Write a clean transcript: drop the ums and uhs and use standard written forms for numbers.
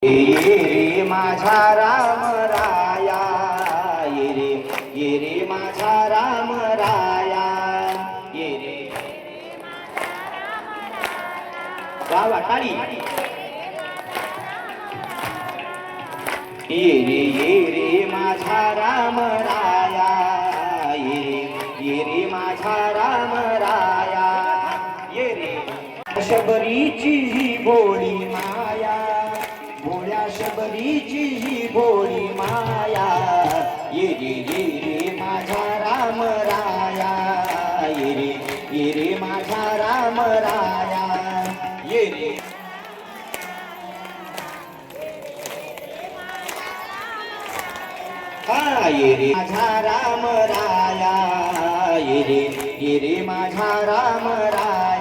ये रे माझा राम राया, ये रे माझा राम राया, ये रे गावा टाळी, ये रे माझा राम राया, ये रे माझा राम राया, ये रे शबरीची ही भोळी माया, भोळ्या शबरीची ही भोळी माया, ये रे माझा राम राया, ये रे माझा राम राया, ये रे हा ये रे माझा राम राया, ये रे माझा राम राया.